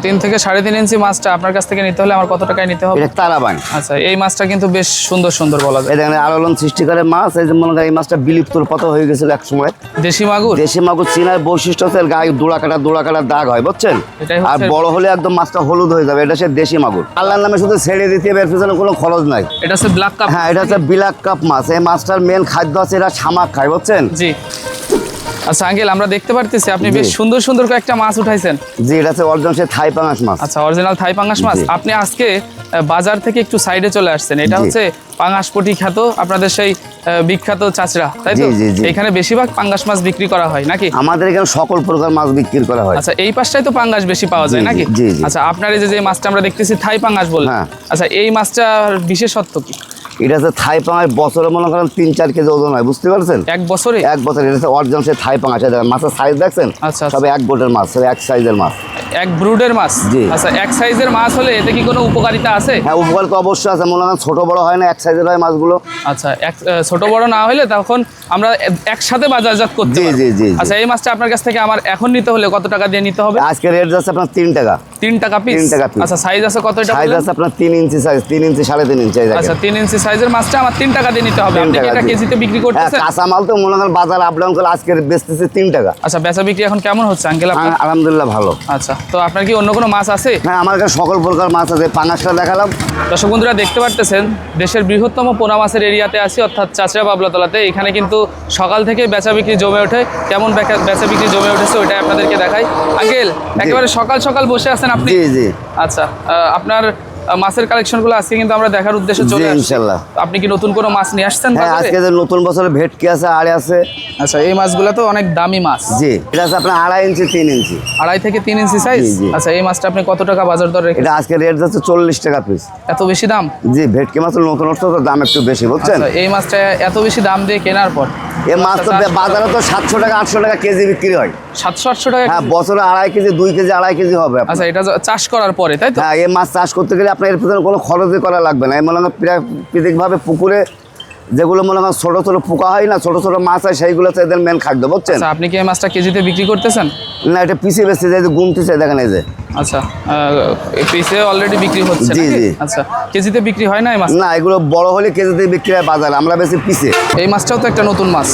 3 থেকে 3.5 ইঞ্চি মাছটা আপনার কাছ থেকে নিতে হলে আমার কত টাকায় নিতে হবে? এটা তারাবান। আচ্ছা, এই মাছটা কিন্তু বেশ সুন্দর সুন্দর বলা যায়। এটা আলোড়ন সৃষ্টি করে মাছ। এই যে মনে করেন এই মাছটা বিলুপ্তর পথে হয়ে গেছিল এক সময়। দেশি মাগুর। দেশি মাগুর চিনার বৈশিষ্ট্য হচ্ছে গায়ে দোড়া কাটা দাগ হয়, বুঝছেন? আর বড় হলে একদম মাছটা হলুদ হয়ে যাবে। এটা হচ্ছে দেশি মাগুর। আল্লাহর নামে শুধু ছেড়ে দিতে হবে, এর পিছনে কোনো খরচ নাই। এটা হচ্ছে ব্ল্যাক কাপ। হ্যাঁ, এটা হচ্ছে ব্ল্যাক কাপ মাছ। এই মাছটার মেন খাদ্য আছে এটা শামাক খায়, বুঝছেন? জি। আচ্ছা আঙ্কেল, আমরা দেখতে পারতেছি আপনি বেশ সুন্দর সুন্দর কয়েকটা মাছ উঠাইছেন। জি, এটা হচ্ছে অরিজিনাল সেই থাই পাঙ্গাস মাছ। আচ্ছা, অরিজিনাল থাই পাঙ্গাস মাছ। আপনি আজকে বাজার থেকে একটু সাইডে চলে আসছেন। এটা হচ্ছে পাঙ্গাসপটি খ্যাত আপনাদের সেই বিখ্যাত চাচড়া, তাই তো? এখানে বেশিরভাগ পাঙ্গাস মাছ বিক্রি করা হয় নাকি? আমাদের এখানে সকল প্রকার মাছ বিক্রি করা হয়। আচ্ছা, এই পাশটাই তো পাঙ্গাস বেশি পাওয়া যায় নাকি? আচ্ছা, আপনার এই যে মাছটা আমরা দেখতেছি থাই পাঙ্গাস বললেন। আচ্ছা, এই মাছটার বিশেষত্ব কি? এটা হচ্ছে থাই পাঙ্গাস। বছরে মনে করেন 3-4 কেজি ওজন হয়, বুঝতে পারছেন? এক বছরে? এক বছরে। এটা হচ্ছে অরিজিনাল সেই থাই পাঙ্গাস। মাছের সাইজ দেখছেন? আচ্ছা, সব এক বোটের মাছ, সব এক সাইজের মাছ, এক ব্রুডের মাছ। আচ্ছা, এক সাইজের মাছ হলে এতে কি কোনো উপকারিতা আছে? হ্যাঁ, উপকার তো অবশ্যই আছে। মনে করেন ছোট বড় হয় না, এক সাইজের হয় মাছগুলো। আচ্ছা, ছোট বড় না হলে তখন আমরা একসাথে বাজারজাত করতে পারি। জি। আচ্ছা, এই মাছটা আপনার কাছ থেকে আমার এখন নিতে হলে কত টাকা দিয়ে নিতে হবে? আজকে রেট যাচ্ছে আপনার 3 টাকা। 3 টাকা পিস? 3 টাকা পিস। আচ্ছা, সাইজ আছে কত? এটা সাইজ আছে আপনার 3 ইঞ্চি সাইজ, 3 ইঞ্চি 3.5 ইঞ্চি। আচ্ছা, 3 ইঞ্চি সাইজের মাছটা আমার 3 টাকা দিয়ে নিতে হবে। আপনি কি এটা কেজিতে বিক্রি করতেছেন? কাঁচা মাল তো মনে করেন বাজার আপ ডাউন করে আজকে বেচতেছে 3 টাকা। আচ্ছা, বেচা বিক্রি এখন কেমন হচ্ছে আঙ্কেল আপনার? আলহামদুলিল্লাহ ভালো। আচ্ছা, তো আপনার কি অন্য কোনো মাছ আছে? হ্যাঁ, আমার কাছে সকল প্রকার মাছ আছে। পাঙ্গাসটা দেখালাম। দর্শক বন্ধুরা দেখতে পারতেছেন দেশের বৃহত্তম পোনা মাছের এরিয়াতে আছি, অর্থাৎ চাচড়া বাবলাতলাতে। এখানে কিন্তু সকাল থেকে বেচা বিক্রি জমে ওঠে। কেমন বেচা বিক্রি জমে উঠেছে ওইটাই আপনাদেরকে দেখাই। আঙ্কেল, একেবারে সকাল সকাল বসে আছেন আপনি? জি। আচ্ছা, আপনার মাছের কালেকশনগুলো আজকে কিন্তু আমরা দেখার উদ্দেশ্যে চলে আসছি। ইনশাআল্লাহ। আপনি কি নতুন কোনো মাছ নিয়ে আসছেন? হ্যাঁ, আজকে যে নতুন বছরে ভেটকি আছে, আড়ে আছে। আচ্ছা, এই মাছগুলো তো অনেক দামি মাছ। জি, এটা আছে আপনার 2.5 ইঞ্চি 3 ইঞ্চি। 2.5 থেকে 3 ইঞ্চি সাইজ। আচ্ছা, এই মাছটা আপনি কত টাকা বাজার দর রেখেছেন? এটা আজকে রেট যাচ্ছে 40 টাকা পিস। এত বেশি দাম? জি, ভেটকি মাছের নতুন তো দাম একটু বেশি, বুঝছেন? আচ্ছা, এই মাছটা এত বেশি দাম দিয়ে কেনার পর এই মাছ তো বাজারে তো 700 টাকা 800 টাকা কেজি বিক্রি হয়। 700-800 টাকা? হ্যাঁ, বছরে 2.5 কেজি 2 কেজি 2.5 কেজি হবে। আচ্ছা, এটা চাষ করার পরে, তাই তো? হ্যাঁ, এই মাছ চাষ করতে গেলে আপনার এর পিছনে কোনো খরচই করা লাগবে না। এই মনে হয় প্রাকৃতিকভাবে পুকুরে যেগুলো মনে হয় ছোট ছোট পোকা হয় না, ছোট ছোট মাছ হয়, সেইগুলো হচ্ছে এদের মেন খাদ্য, বুঝছেন? আচ্ছা, আপনি কি এই মাছটা কেজিতে বিক্রি করতেছেন? না, এটা পিসে বেচতে যায়, গুনতে চাই, দেখেন এই যে। আচ্ছা, পিসে অলরেডি বিক্রি হচ্ছে? জি। আচ্ছা, কেজিতে বিক্রি হয় না এই মাছ? না, এগুলো বড় হলে কেজিতে বিক্রি হয় বাজারে, আমরা বেশি পিসে। এই মাছটাও তো একটা নতুন মাছ।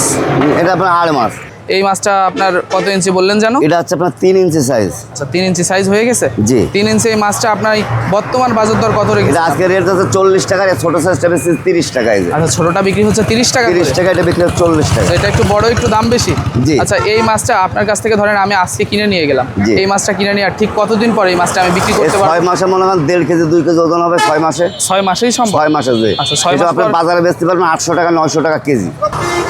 এটা আপনার আড় মাছ। এই মাছটা আপনার কত ইঞ্চি বললেন জানো? এটা হচ্ছে আপনার 3 ইঞ্চি সাইজ। আচ্ছা, 3 ইঞ্চি সাইজ হয়ে গেছে? জি। 3 ইঞ্চি এই মাছটা আপনার বর্তমান বাজার দর কত রেখেছে? এটা আজকে রেট আছে 40 টাকা। ছোট সাইজটা বেশি 30 টাকা। আচ্ছা, ছোটটা বিক্রি হচ্ছে 30 টাকা? 30 টাকা, এটা বিক্রি হচ্ছে 40 টাকা। এটা একটু বড়, একটু দাম বেশি। জি। আচ্ছা, এই মাছটা আপনার কাছ থেকে ধরেন আমি আজকে কিনে নিয়ে গেলাম, এই মাছটা কিনে নিয়ে ঠিক কতদিন পরে এই মাছটা আমি বিক্রি করতে পারবো? 6 মাসে মনে হয় 1.5 কেজি 2 কেজি ওজন হবে। 6 মাসে। 6 মাসেই সম্ভব? 6 মাসে। জি। আচ্ছা, 6 মাস আপনি বাজারে বেচতে পারবেন 800 টাকা 900 টাকা কেজি।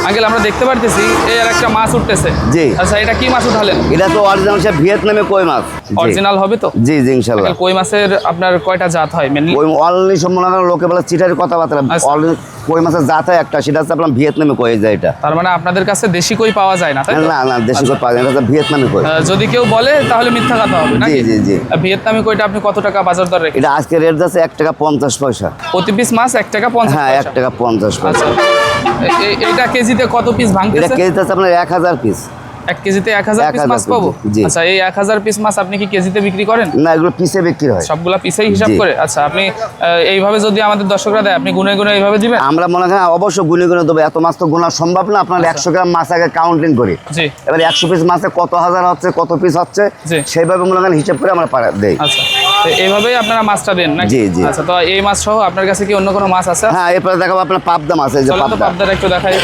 আঙ্কেল, আমরা দেখতে পারতেছি এই আর একটা মাছ উঠতেছে। জি। আচ্ছা, এটা কি মাছ উঠালেন? এটা তো অরিজিনাল সে ভিয়েতনামে কই মাছ। অরিজিনাল হবে তো? জি ইনশাআল্লাহ। কই মাছের আপনার কয়টা জাত হয় মেনলি? ওই অনলি সম্পূর্ণ লোকে বলে চিটারি কথাবার্তা। অলরেডি কই মাছের জাত হয় একটা, সেটা হচ্ছে আপনার ভিয়েতনামে কই যায়। এটা তার মানে আপনাদের কাছে দেশি কই পাওয়া যায় না, তাই তো? না, দেশি কই পাওয়া যায় না, এটা ভিয়েতনামে কই। যদি কেউ বলে তাহলে মিথ্যা কথা হবে নাকি? জি। ভিয়েতনামি কইটা আপনি কত টাকা বাজার দর রেখেছেন? এটা আজকে রেট যাচ্ছে 1 টাকা 50 পয়সা প্রতি পিস মাছ 1 টাকা 50 পয়সা? হ্যাঁ, 1 টাকা 50 পয়সা। আচ্ছা, এটা কেজিতে কত পিস ভাঙতেছে? এটা কেজিতে আছে আপনার 1000 পিস। 1 কেজিতে 1000 পিস মাছ পাবো? আচ্ছা, এই 1000 পিস মাছ আপনি কি কেজিতে বিক্রি করেন? না, এগুলো পিসে বিক্রি হয়। সবগুলা পিসেই হিসাব করে? আচ্ছা, আপনি এইভাবে যদি আমাদের দর্শকরা দেয় আপনি গুনে গুনে এইভাবে দিবেন? আমরা মনে করেন অবশ্যই গুনে গুনে দেবো। এত মাছ তো গোনা সম্ভব না। আপনার 100 গ্রাম মাছ আগে কাউন্টিং করি। জি। এবার 100 পিস মাছে কত হাজার হচ্ছে, কত পিস হচ্ছে, সেইভাবে মনে করেন হিসাব করে আমরা দেই। আচ্ছা, তো এইভাবেই আপনারা মাছটা দেন নাকি? জি। আচ্ছা, তো এই মাছ সহ আপনার কাছে কি অন্য কোনো মাছ আছে? হ্যাঁ, এরপরে দেখাবো আপনার পাবদা মাছ। এই যে পাবদাটা একটু দেখাই।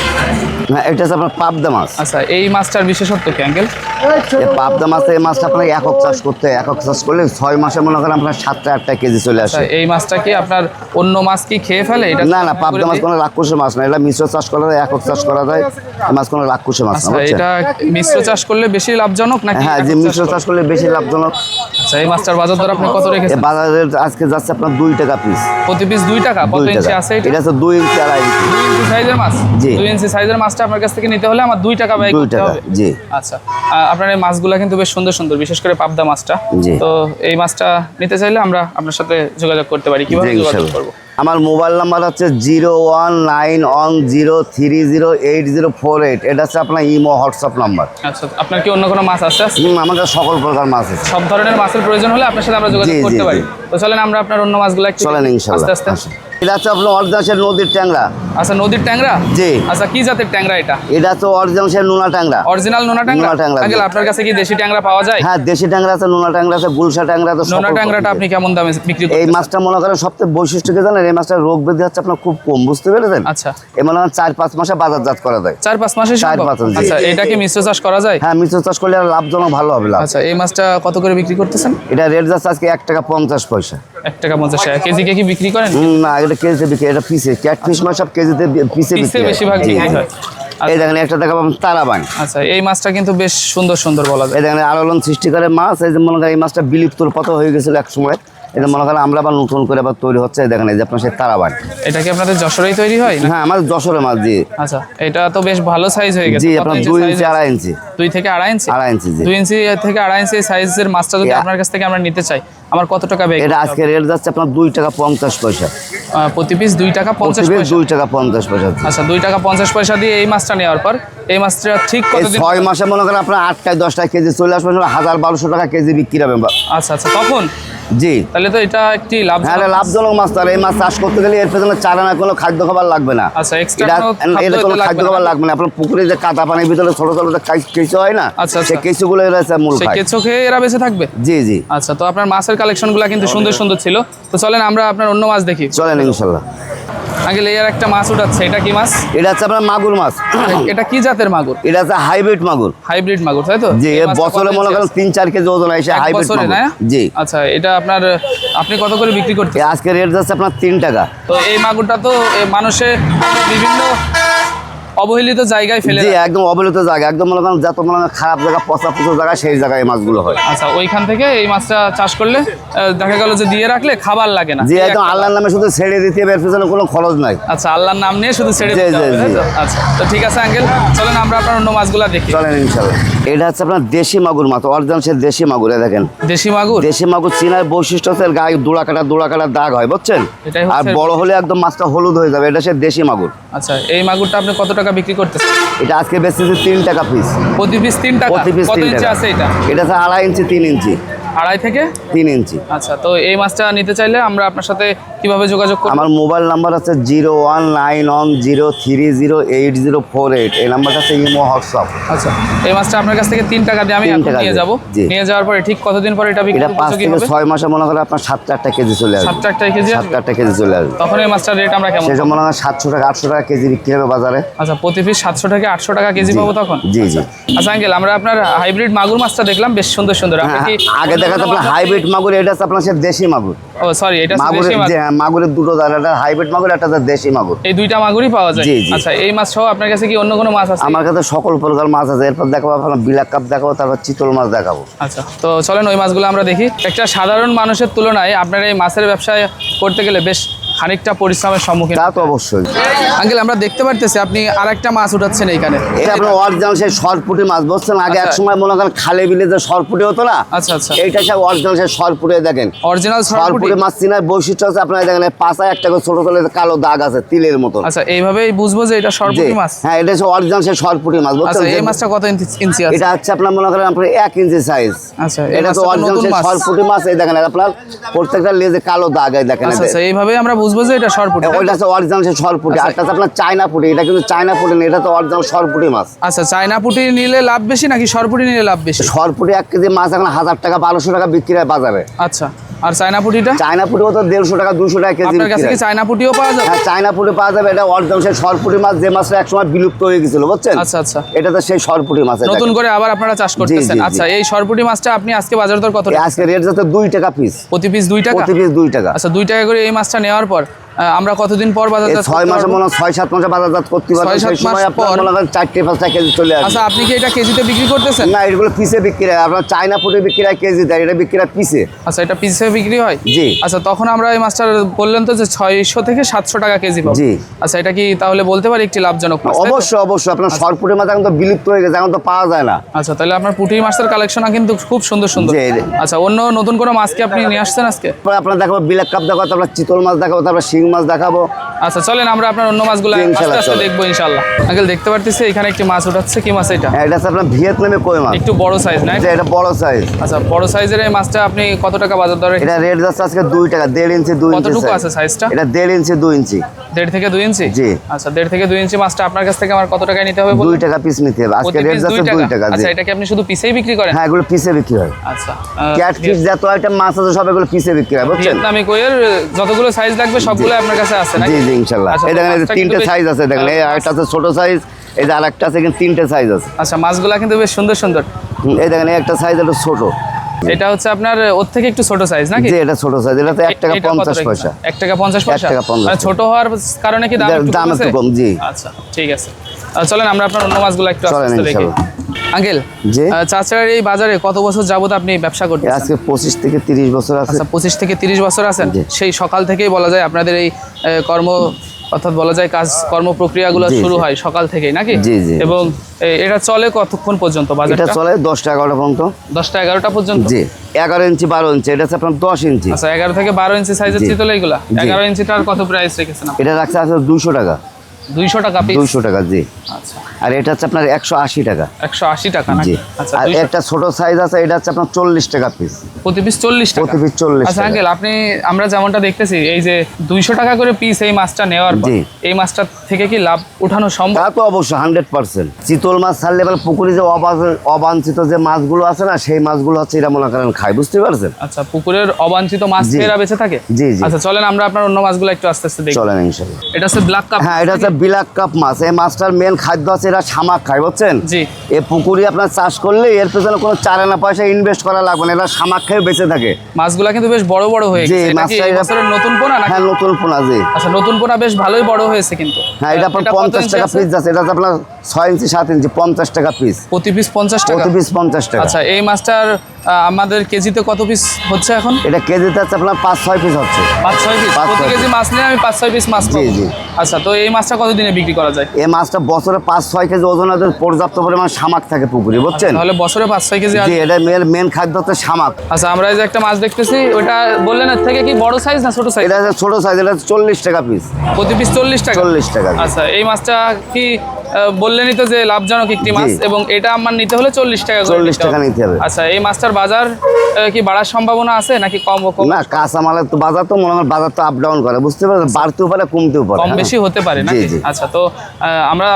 হ্যাঁ, এটা হচ্ছে আপনার পাবদা মাছ। আচ্ছা, এই মাছটার বিশেষত্ব কি আঙ্কেল? পাবদা মাছ, এই মাছটা আপনার একক চাষ করতে হয়। একক চাষ করলে 6 মাসে মনে করেন আপনার 7-8 কেজি চলে আসে। এই মাছটা কি আপনার অন্য মাছ কি খেয়ে ফেলে? এটা না, পাবদা মাছ কোনো রাক্ষসী মাছ না। এটা মিশ্র চাষ করা যায়, একক চাষ করা যায়। এই মাছ কোনো রাক্ষসী মাছ না। এটা মিশ্র চাষ করলে বেশি লাভজনক নাকি? হ্যাঁ, যে মিশ্র চাষ করলে বেশি লাভজনক। আচ্ছা, এই মাছটার বাজার দর আপনি কত রেখেছেন? বাজারে আজকে যাচ্ছে আপনার 2 টাকা পিস। প্রতি পিস 2 টাকা? কত ইঞ্চি আছে এটা? এটা হচ্ছে 2 ইঞ্চি 2.5 ইঞ্চি। 2 ইঞ্চি সাইজের মাছ? জি। 2 ইঞ্চি সাইজের মাছটা আপনার কাছ থেকে নিতে হলে আমার 2 টাকা ব্যয় করতে হবে? জি। আচ্ছা, আপনার এই মাছগুলো কিন্তু বেশ সুন্দর সুন্দর, বিশেষ করে পাবদা মাছটা। তো এই মাছটা নিতে চাইলে আমরা আপনার সাথে যোগাযোগ করতে পারি, কিভাবে যোগাযোগ করব? আমার মোবাইল নাম্বার হচ্ছে 01910308048। এটা হচ্ছে আপনার ইমো হোয়াটসঅ্যাপ নাম্বার। আচ্ছা, আপনার কি অন্য কোনো মাছ আছে? আমার কাছে সকল প্রকার মাছ আছে। সব ধরনের মাছের প্রয়োজন হলে আপনার সাথে আমরা যোগাযোগ জি, জি, করতে পারি। জি। তো চলেন আমরা আপনার অন্য মাছগুলো একটু চলেন দেখি, ইনশাল্লাহ। আস্তে আস্তে। এটা হচ্ছে আপনার অরিজিনাল নদীর ট্যাংরা। আচ্ছা, নদীর ট্যাংরা। জি। আচ্ছা, কি জাতের ট্যাংরা এটা? এটা হচ্ছে অরিজিনাল নোনা ট্যাংরা। অরিজিনাল নোনা ট্যাংরা। নোনা ট্যাংরা, জি। আঙ্কেল, আপনার কাছে কি দেশি ট্যাংরা পাওয়া যায়? হ্যাঁ, দেশি ট্যাংরা আছে, নোনা ট্যাংরা আছে, গুলশা ট্যাংরা আছে। নোনা ট্যাংরাটা আপনি কেমন দামে বিক্রি এই করতেছেন? মাছটা মনে করেন সবচেয়ে বৈশিষ্ট্য কি জানেন? এই মাছটার রোগ ব্যাধি হচ্ছে আপনার খুব কম, বুঝতে পেরেছেন? আচ্ছা, এই মনে করেন 4-5 মাসে বাজারজাত করা যায়। 4-5 মাসে 4-5 মাস, জি। আচ্ছা, এটা কি মিশ্র চাষ করা যায়? হ্যাঁ, মিশ্র চাষ করলে আর লাভজনক ভালো হবে লাভ। আচ্ছা, এই মাছটা কত করে বিক্রি করতেছেন? এটা রেট যাচ্ছে আজকে 1 টাকা 50 পয়সা। 1 টাকা 50 টাকা কেজি কে কি বিক্রি করেন? না, এটা কেজিতে বিক্রি, এটা পিসে। ক্যাটফিশ মাছ সব কেজিতে পিসে পিসে বিক্রি হয়। বেশিরভাগ জি, বিক্রি জি। হয়। এই দেখেন একটা দেখা পাবেন তারাবান। আচ্ছা, এই মাছটা কিন্তু বেশ সুন্দর সুন্দর বলা যায়। এই দেখেন আলোড়ন সৃষ্টি করে মাছ। এই যে মনে করেন এই মাছটা বিলুপ্তর পথে হয়ে গেছিল এক সময়। এটা মনে করেন আমরা আবার নতুন করে আবার তৈরি হচ্ছে। এই দেখেন এই যে আপনার সেই তারাবান। এটা কি আপনাদের যশোরেই তৈরি হয় না? হ্যাঁ, আমাদের যশোরের মাছ। জি, আচ্ছা, এটা তো বেশ ভালো সাইজ হয়ে গেছে। জি, কত আপনার ইঞ্চি 2 size ইঞ্চি হয়েছে? 2.5 ইঞ্চি। 2 থেকে 2.5 ইঞ্চি। 2.5 ইঞ্চি, জি। 2 ইঞ্চি থেকে 2.5 ইঞ্চি সাইজের মাছটা যদি ইয়া। আপনার কাছ থেকে আমরা নিতে চাই, আমার কত টাকা ব্যয় এটা করতে আজকে হবে? রেট যাচ্ছে আপনার 2 টাকা 50 পয়সা। প্রতি পিস 2 টাকা 50 পয়সা। 2 টাকা 50 পয়সা। আচ্ছা, 2 টাকা 50 পয়সা দিয়ে এই মাছটা নেওয়ার পর এই মাছটা ঠিক এই কতদিন? 6 মাসে মনে করেন আপনার 8টায় 10টায় কেজি চলে আসবে, 1000-1200 টাকা কেজি বিক্রি হবে। আচ্ছা আচ্ছা, তখন জি, তাহলে তো এটা একটি লাভ। হ্যাঁ, এটা লাভজনক মাছ। তার এই মাছ চাষ করতে গেলে এর পেছনে চারা না কোনো খাদ্য খাবার লাগবে না। আচ্ছা, extra এটা কোনো এটা কোনো খাদ্য খাদ্য লাগবে খাবার না। লাগবে না। আপনার পুকুরে যে কাদা পানির ভিতরে ছোট ছোট যে কেঁচো হয় না, আচ্ছা, আচ্ছা। সেই কেঁচোগুলো এরা হচ্ছে মূল সে খায়। কেঁচো খেয়ে এরা বেঁচে থাকবে। জি, জি। আচ্ছা, তো আপনার মাছের কালেকশনগুলো কিন্তু সুন্দর সুন্দর ছিল। তো চলেন আমরা আপনার অন্য মাছ দেখি। চলেন ইনশাল্লাহ। আঙ্কেল, এই আর একটা মাছ উঠাচ্ছে, এটা কি মাছ? এটা হচ্ছে আপনার মাগুর মাছ। এটা কি জাতের মাগুর? এটা হচ্ছে হাইব্রিড মাগুর। হাইব্রিড মাগুর, তাই তো? জি, এই এর মাছটা বছরে কত মনে ইঞ্চি করেন আছে? 3-4 কেজি ওজন হয়। এক হাইব্রিড বছরে, না? মাগুর। জি। আচ্ছা, এটা আপনার আপনি কত করে বিক্রি করতে? আজকে রেট যাচ্ছে আপনার 3 টাকা। তো এই মাগুরটা তো মানুষে বিভিন্ন অবহেলিত জায়গায় ফেলে জি, রাখে। একদম অবহেলিত জায়গা, একদম মনে করেন যত মনে করেন খারাপ জায়গা, পচা জায়গা, সেই জায়গায় এই মাছগুলো হয়। আচ্ছা, ওইখান থেকে এই মাছটা চাষ করলে দেখা গেল যে দিয়ে রাখলে খাবার লাগে না। জি, এই একদম একটা- আল্লাহর নামে শুধু ছেড়ে দিতে হবে, এর পিছনে কোনো খরচ নাই। আচ্ছা, আল্লাহর নাম নিয়ে শুধু ছেড়ে জি, দিতে জি, হবে, তাই জি। তো? আচ্ছা, তো ঠিক আছে আঙ্কেল, চলেন আমরা আপনার অন্য মাছগুলা দেখি। চলেন ইনশাল্লাহ। এটা হচ্ছে আপনার দেশি মাগুর মাছ, অরিজিনাল সে দেশি মাগুর। দেখেন দেশি মাগুর। দেশি মাগুর চিনার বৈশিষ্ট্য হচ্ছে এর গায়ে দোড়া কাটা দাগ হয়, বুঝছেন? এটাই আর হচ্ছে- বড় হলে একদম মাছটা হলুদ হয়ে যাবে। এটা সে দেশি মাগুর। আচ্ছা, এই মাগুরটা আপনি কত টাকা বিক্রি করতেছেন? এটা আজকে বেচতেছে 3 টাকা পিস। প্রতি পিস 3 টাকা। প্রতি পিস কত 3 ইঞ্চি টাকা। আছে এটা? এটা হচ্ছে 2.5 ইঞ্চি 3 ইঞ্চি। 2.5 থেকে 3 ইঞ্চি। আচ্ছা, তো এই মাছটা নিতে চাইলে আমরা আপনার সাথে কিভাবে যোগাযোগ করব? আমার মোবাইল নাম্বার হচ্ছে 01910308048। এই নাম্বারটা হচ্ছে ইমো হোয়াটসঅ্যাপ। আচ্ছা, এই মাছটা আপনার কাছ থেকে 3 টাকা দিয়ে আমি 3 এখন টাকা নিয়ে দিয়ে, যাব। জি। নিয়ে যাওয়ার পরে ঠিক কতদিন পরে এটা বিক্রি এটা 5 উপযোগী থেকে হবে? 6 মাসে মনে করেন আপনার 7-8 কেজি চলে আসবে। 7-8 কেজি আসবে? 7-8 কেজি চলে আসবে। তখন এই মাছটার রেট আমরা কেমন? সেটা মনে হয় 700 টাকা 800 টাকা কেজি বিক্রি হবে বাজারে। আচ্ছা, প্রতি পিস 700 থেকে 800 টাকা কেজি জি, পাবো তখন? জি, জি। আচ্ছা আঙ্কেল, আমরা আপনার হাইব্রিড মাগুর মাছটা দেখলাম, বেশ সুন্দর সুন্দর। আপনি হ্যাঁ, কি আগে দেখা যাচ্ছে আপনার হাইব্রিড মাগুর, এটা হচ্ছে আপনার সে দেশি মাগুর। ও সরি, এটা হচ্ছে মাগুরের দেশি মাছ। যে মাগুরের দুটো জাত, একটা হাইব্রিড মাগুর, একটা হচ্ছে দেশি মাগুর। এই দুইটা মাগুরই পাওয়া যায়? জি, জি। আচ্ছা, এই মাছ সহ আপনার কাছে কি অন্য কোনো মাছ আছে? আমার কাছে সকল প্রকার মাছ আছে। এরপর দেখাবো আপনার বিলাক কাপ দেখাবো, তারপর চিতল মাছ দেখাবো। আচ্ছা, তো চলেন ওই মাছগুলো আমরা দেখি। একটা সাধারণ মানুষের তুলনায় আপনার এই মাছের ব্যবসায় করতে গেলে বেশ খানিকটা পরিশ্রমের সম্মুখীন। তা তো অবশ্যই। আঙ্কেল, আমরা দেখতে পারতেছি আপনি আরেকটা মাছ উঠাচ্ছেন এইখানে। এটা আপনার অরিজিনাল সেই সরপুটি মাছ, বুঝছেন? আগে এক আচ্ছা। সময় মনে করেন খালে বিলে যে সরপুটি হতো না, আচ্ছা আচ্ছা, এইটা সব অরিজিনাল সেই সরপুটি। দেখেন অরিজিনাল সরপুটি। সরপুটি মাছ চিনার বৈশিষ্ট্য হচ্ছে আপনার দেখেন এই পাশায় একটা করে ছোট ছোট কালো দাগ আছে তিলের মতো। আচ্ছা, এইভাবেই বুঝবো যে এটা জি, সরপুটি মাছ। হ্যাঁ, এটা হচ্ছে অরিজিনাল সেই সরপুটি মাছ, আচ্ছা, বুঝছেন? এই মাছটা কত ইঞ্চি আছে? এটা হচ্ছে আপনার মনে করেন আপনার 1 ইঞ্চি সাইজ। আচ্ছা, এই এটা তো মাছটা তো অরিজিনাল নতুন সেই মাছ। সরপুটি মাছ। এই দেখেন আপনার প্রত্যেকটা লেজে কালো দাগ, এই দেখেন। আচ্ছা আচ্ছা, এইভাবেই আমরা বুঝবো যে এটা সরপুটি। ওইটা হচ্ছে অরিজিনাল সেই সরপুটি। আচ্ছা। আরটা হচ্ছে আপনার চায়না পুটি। এটা কিন্তু চায়না পুটি না, এটা তো অরিজিনাল সরপুটি মাছ। আচ্ছা, চায়না পুটি নিলে লাভ বেশি নাকি সরপুটি নিলে লাভ বেশি? সরপুটি 1 কেজি মাছ এখন 1000 টাকা 1200 টাকা বিক্রি হয় বাজারে। আচ্ছা, আর চায়না পুটিটা? চায়না পুটিও তো 150 টাকা 200 টাকা কেজি আপনার কাছে বিক্রি কি হয়। চায়না পুটিও পাওয়া যায়? হ্যাঁ, চায়না পুটি পাওয়া যাবে। এটা অরিজিনাল সেই সরপুটি মাছ, যে মাছটা একসময় বিলুপ্ত হয়ে গেছিল, বুঝছেন? আচ্ছা আচ্ছা, এটা তো সেই সরপুটি মাছ। এই নতুন দেখেন। করে আবার আপনারা চাষ করতেছেন? জি, জি। আচ্ছা, এই সরপুটি মাছটা আপনি আজকে বাজার দর কত এই টাকা? আজকে রেট যাচ্ছে 2 টাকা পিস। প্রতি পিস 2 টাকা? প্রতি পিস 2 টাকা। আচ্ছা, 2 টাকা করে এই মাছটা নেওয়ার পর আমরা কতদিন পর বাজার এই দর 6 মাসে মনে হয় 6-7 মাসে বাজারজাত করতে পারবেন। 6-7 সেই সময় মাস আপনার পর- মনে করেন 4-5 কেজি চলে আসবে। আচ্ছা, আপনি কি এটা কেজিতে বিক্রি করতেছেন? না, এগুলো পিসে বিক্রি হয়। আপনার চায়না পুটি বিক্রি হয় কেজি, দেয় এটা বিক্রি হয় পিসে। আচ্ছা, এটা পিসে বিক্রি হয়? জি। আচ্ছা, তখন আমরা এই মাছটা বললেন তো যে 600 থেকে 700 টাকা কেজি পাবো। জি। আচ্ছা, এটা কি তাহলে বলতে পারি একটি লাভজনক মাছ, তাই তো? অবশ্যই অবশ্যই। আপনার সরপুটি মাছ এখন তো বিলুপ্ত হয়ে গেছে, এখন তো পাওয়া যায় না। আচ্ছা, তাহলে আপনার পুঁটি মাছের কালেকশন কিন্তু খুব সুন্দর সুন্দর। জি। আচ্ছা, অন্য নতুন কোনো মাছ কি আপনি নিয়ে আসছেন আজকে? তারপরে আপনার দেখাবো বিলাক কাপ দেখাবো, তারপর চিতল মাছ দেখাবো, তারপর শিং শিং মাছ দেখাবো। আচ্ছা চলেন আমরা আপনার অন্য মাছগুলো আস্তে ইনশাআল্লাহ, আস্তে চলেন। দেখবো ইনশাআল্লাহ। আঙ্কেল দেখতে পারতেছি এখানে একটি মাছ উঠাচ্ছে, কি মাছ এটা? হ্যাঁ, এটা হচ্ছে আপনার ভিয়েতনামে কই মাছ, একটু বড় সাইজ না? যে এটা বড় সাইজ। আচ্ছা বড় সাইজের এই মাছটা আপনি কত টাকা বাজার দরে? এটা রেট যাচ্ছে আজকে 2 টাকা, 1.5 ইঞ্চি 2 ইঞ্চি কতটুকু size। আছে সাইজটা? এটা 1.5 ইঞ্চি 2 ইঞ্চি। 1.5 থেকে 2 ইঞ্চি? জি। আচ্ছা 1.5 থেকে 2 ইঞ্চি মাছটা আপনার কাছ থেকে আমার কত টাকায় নিতে হবে? 2 টাকা পিস নিতে হবে, আজকে প্রতি রেট piece যাচ্ছে 2 টাকা। জি। আচ্ছা এটা কি আপনি শুধু পিসেই বিক্রি করেন? হ্যাঁ, এগুলো পিসে বিক্রি হয়। আচ্ছা ক্যাট ফিশ যত আইটেম মাছ আছে সব এগুলো পিসে বিক্রি হয়, বুঝছেন? ভিয়েতনামি কইয়ের যতগুলো সাইজ লাগবে সবগুলো আপনার কাছে আছে নাকি? জি জি ইনশাআল্লাহ। আচ্ছা, এই তো দেখেন, এই যে মাছটা 3টে কিন্তু সাইজ আছে, দেখেন এই আরেকটা আছে ছোট সাইজ, এই যে আরেকটা আছে কিন্তু 3টে সাইজ আছে। আচ্ছা মাছগুলা কিন্তু বেশ সুন্দর সুন্দর। এই দেখেন এই একটা সাইজ একটু ছোট। এটা হচ্ছে আপনার ওর থেকে একটু ছোট সাইজ নাকি? জি, এটা ছোট সাইজ, এটা তো 1 টাকা এটা কত 50 রেখেছেন? পয়সা। 1 টাকা 50 পয়সা? 1 টাকা 50 মানে ছোট হওয়ার কারণে কি দাম এটার একটু দাম কমেছে? একটু কম, জি। আচ্ছা ঠিক আছে। চলেন আমরা আপনার অন্য মাছগুলো একটু আস্তে চলেন আস্তে দেখি। ইনশাআল্লাহ। আঙ্কেল জি। চাচার এই বাজারে কত বছর যাবত আপনি ব্যবসা করতেছেন? আজকে 25 থেকে 30 বছর আছে। আচ্ছা 25 থেকে 30 বছর আছেন। জি। সেই সকাল থেকেই বলা যায় আপনাদের এই কর্ম, অর্থাৎ বলা যায় কাজ কর্ম প্রক্রিয়াগুলো জি, শুরু জি। হয় সকাল থেকেই নাকি? জি, জি। এবং এটা চলে কতক্ষণ পর্যন্ত এটা বাজারটা? চলে 10টা 11টা পর্যন্ত। 10টা 11টা পর্যন্ত? জি। 11 ইঞ্চি 12 ইঞ্চি, এটা হচ্ছে আপনার 10 ইঞ্চি। আচ্ছা 11 থেকে 12 ইঞ্চি সাইজের জি। চিতল এইগুলা? জি। 11 ইঞ্চিটার কত প্রাইস রেখেছেন আপনি? এটা রাখছে আছে 200 টাকা। 200 টাকা পিস? 200 টাকা, জি। আচ্ছা আর এটা হচ্ছে আপনার 180 টাকা। 180 টাকা নাকি? জি। আচ্ছা আর 200 একটা ছোট সাইজ আছে, এটা হচ্ছে আপনার 40 টাকা পিস। প্রতি পিস 40 টাকা? প্রতি piece 40 আচ্ছা টাকা। আঙ্কেল আপনি, আমরা যেমনটা দেখতেছি এই যে 200 টাকা করে পিস এই মাছটা নেওয়ার পর জি। এই মাছটা থেকে কি লাভ উঠানো সম্ভব? তা তো অবশ্যই 100%। চিতল মাছ ছাড়লে এবার পুকুরে যে অবাঞ্ছিত যে মাছগুলো আছে না, সেই মাছগুলো হচ্ছে এরা মনে করেন খায়, বুঝতে পারছেন? আচ্ছা পুকুরের অবাঞ্ছিত মাছ জি। এরা বেঁচে থাকে? জি, জি। আচ্ছা চলেন আমরা আপনার অন্য মাছগুলো একটু আস্তে আস্তে দেখি। চলেন ইনশাআল্লাহ। এটা হচ্ছে ব্ল্যাক কাপ? হ্যাঁ, এটা হচ্ছে বিলাক কাপ মাছ। এই মাছটার মেন খাদ্য আছে এরা শামাক খায়, বুঝছেন? জি। এই পুকুরে আপনার চাষ করলে এর পেছনে কোনো চারানা পয়সা ইনভেস্ট করা লাগবে না, এরা শামাক খেয়ে বেঁচে থাকে। মাছগুলা কিন্তু বেশ বড় বড় হয়ে জি, গেছে। এটা কি মাছটা এই এরা- বছরের নতুন পোনা নাকি? হ্যাঁ, নতুন পোনা, জি। আচ্ছা নতুন পোনা বেশ ভালোই বড় হয়েছে কিন্তু। হ্যাঁ, এটা আপনার কত 50 ইঞ্চি টাকা আছে? পিস আছে। এটা হচ্ছে আপনার 6 ইঞ্চি 7 ইঞ্চি 50 টাকা পিস। প্রতি পিস 50 টাকা? প্রতি পিস 50 টাকা। আচ্ছা এই মাছটার আমাদের কেজিতে কত পিস হচ্ছে এখন? এটা কেজিতে হচ্ছে আপনার 5-6 পিস হচ্ছে। 5-6 পিস? 5-6 প্রতি কেজি piece। মাছ নিয়ে আমি 5-6 পিস মাছ জি, পাবো? জি। আচ্ছা তো এই মাছটা কতদিনে বিক্রি করা যায়? এই মাছটা বছরে 5-6 কেজি ওজন আছে, পর্যাপ্ত পরিমাণ শামাক থাকে পুকুরে, বুঝছেন? তাহলে বছরে 5-6 কেজি জি, আসবে? এটা মেন খাদ্য হচ্ছে শামাক। আচ্ছা আমরা এই যে একটা মাছ দেখতেছি, ওটা বললেন এর থেকে কি বড় সাইজ না ছোট সাইজ? এটা হচ্ছে ছোট সাইজ, এটা হচ্ছে 40 টাকা পিস। প্রতি পিস 40 টাকা? 40 টাকা। আচ্ছা এই মাছটা কি বললেনই তো যে লাভজনক একটি মাছ, জি। এবং এটা আমার নিতে হলে 40 টাকা করে 40 টাকা নিতে হবে। আচ্ছা এই মাছটার বাজার কি বাড়ার সম্ভাবনা আছে নাকি কম? না, কাঁচা মালের তো বাজার তো মনে হয় বাজার তো আপ ডাউন করে, বুঝতে পারছেন? বাড়তেও পারে কমতেও পারে। কম হ্যাঁ। বেশি হতে পারে জি, নাকি? জি। আচ্ছা তো আমরা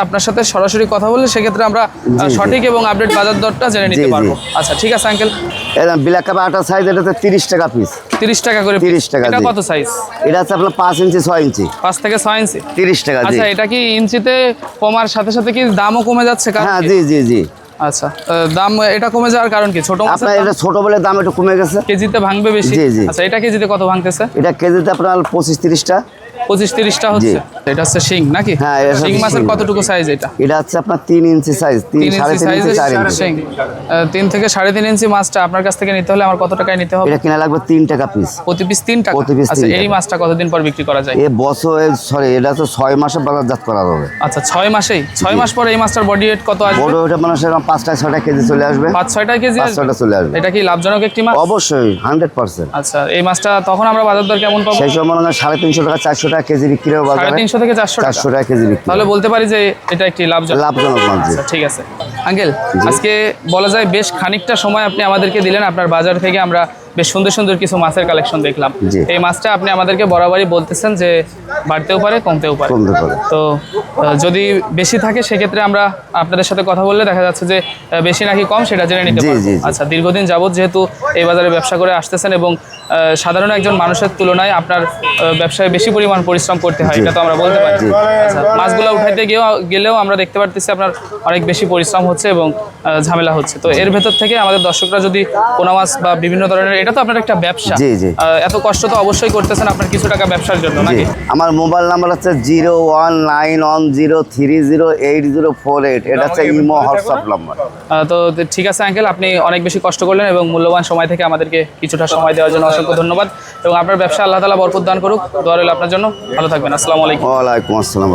আপনার সাথে সরাসরি কথা বললে সেক্ষেত্রে আমরা জি। সঠিক এবং আপডেট বাজার দরটা জেনে নিতে জি, জি। পারবো। আচ্ছা ঠিক আছে আঙ্কেল। এটা ব্ল্যাক কাপ আটা সাইজ, এটা হচ্ছে 30 টাকা পিস। 30 টাকা করে 30 টাকা, এটা জি। কত সাইজ? এটা হচ্ছে আপনার 5 ইঞ্চি 6 ইঞ্চি 5 থেকে 6 ইঞ্চি? 30 টাকা, জি। আচ্ছা এটা কি ইঞ্চিতে কমার সাথে সাথে কি দামও কমে যাচ্ছে? কারণ হ্যাঁ, কি? জি জি জি। আচ্ছা দাম এটা কমে যাওয়ার কারণ কি? ছোট মাছের আপনার দাম এটা ছোট বলে দাম একটু কমে গেছে। কেজিতে ভাঙবে বেশি? জি, জি। আচ্ছা এটা কেজিতে কত ভাঙতেছে? এটা কেজিতে আপনার 25-30টা। 25-30টা হচ্ছে? এটা হচ্ছে শিং নাকি? হ্যাঁ, এটা হচ্ছে শিং মাছের শিং। কতটুকু সাইজ এটা? এটা হচ্ছে আপনার 3 ইঞ্চি সাইজ, 3 ইঞ্চি 3.5 ইঞ্চি সাইজের 4 ইঞ্চি। শিং। 3 থেকে 3.5 ইঞ্চি মাছটা আপনার কাছ থেকে নিতে হলে আমার কত টাকায় নিতে হবে? এটা কিনা লাগবে 3 টাকা পিস। প্রতি পিস 3 টাকা? প্রতি piece আচ্ছা 3 এই টাকা। মাছটা কতদিন পর বিক্রি করা যায়? এ বছর সরি, এটা তো 6 মাসে বাজারজাত করা হবে। আচ্ছা 6 মাসেই? 6 মাস পরে এই মাছটার বডি ওয়েট কত আসবে? বড় ওটা মানে সেরকম 5-6টা কেজি চলে আসবে। 5-6টা কেজি আসবে? 5-6টা চলে আসবে। এটা কি লাভজনক একটি মাছ? অবশ্যই 100%। আচ্ছা এই মাছটা তখন আমরা বাজার দর কেমন পাবো? সেই সময় মনে হয় 350 টাকা 400 টাকা কেজি বিক্রি হবে বাজারে। 350 থেকে 400 টাকা? 400 টাকা কেজি বিক্রি। তাহলে বলতে পারি যে এটা একটি লাভজনক। লাভজনক মাছ, জি। আচ্ছা ঠিক আছে আঙ্কেল, জি। আজকে বলা যায় বেশ খানিকটা সময় আপনি আমাদেরকে দিলেন। আপনার বাজার থেকে আমরা বেশ সুন্দর সুন্দর কিছু মাছের কালেকশন দেখলাম। জি। এই মাছটা আপনি আমাদেরকে বরাবরই বলতেছেন যে বাড়তেও পারে কমতেও পারে। কমতে পারে। তো যদি বেশি থাকে সেক্ষেত্রে আমরা আপনাদের সাথে কথা বললে দেখা যাচ্ছে যে বেশি নাকি কম সেটা জেনে নিতে জি, পারবো। জি, জি। আচ্ছা দীর্ঘদিন যাবত যেহেতু এই বাজারে ব্যবসা করে আসতেছেন এবং সাধারণ একজন মানুষের তুলনায় আপনার ব্যবসায় বেশি পরিমাণ পরিশ্রম করতে হয়, জি। এটা তো আমরা বলতে পারি। জি। আচ্ছা মাছগুলো উঠাইতে গেলেও আমরা দেখতে পারতেছি আপনার অনেক বেশি পরিশ্রম হচ্ছে এবং ঝামেলা হচ্ছে। তো এর ভেতর থেকে আমাদের দর্শকরা যদি পোনা মাছ বা বিভিন্ন ধরনের, এটা তো আপনার একটা ব্যবসা, জি, জি। এত কষ্ট তো অবশ্যই করতেছেন আপনার কিছু টাকা ব্যবসার জন্য জি। নাকি? আমার মোবাইল নাম্বার হচ্ছে 01910308048। এটা হচ্ছে ইমো হোয়াটসঅ্যাপ নাম্বার। তো ঠিক আছে আঙ্কেল, আপনি অনেক বেশি কষ্ট করলেন এবং মূল্যবান সময় থেকে আমাদেরকে কিছুটা সময় দেওয়ার জন্য অসংখ্য ধন্যবাদ। এবং আপনার ব্যবসা আল্লাহ তাআলা বরকত দান করুক, দোয়া রইল আপনার জন্য। ভালো থাকবেন। আসসালামু আলাইকুম। ওয়ালাইকুম আসসালাম।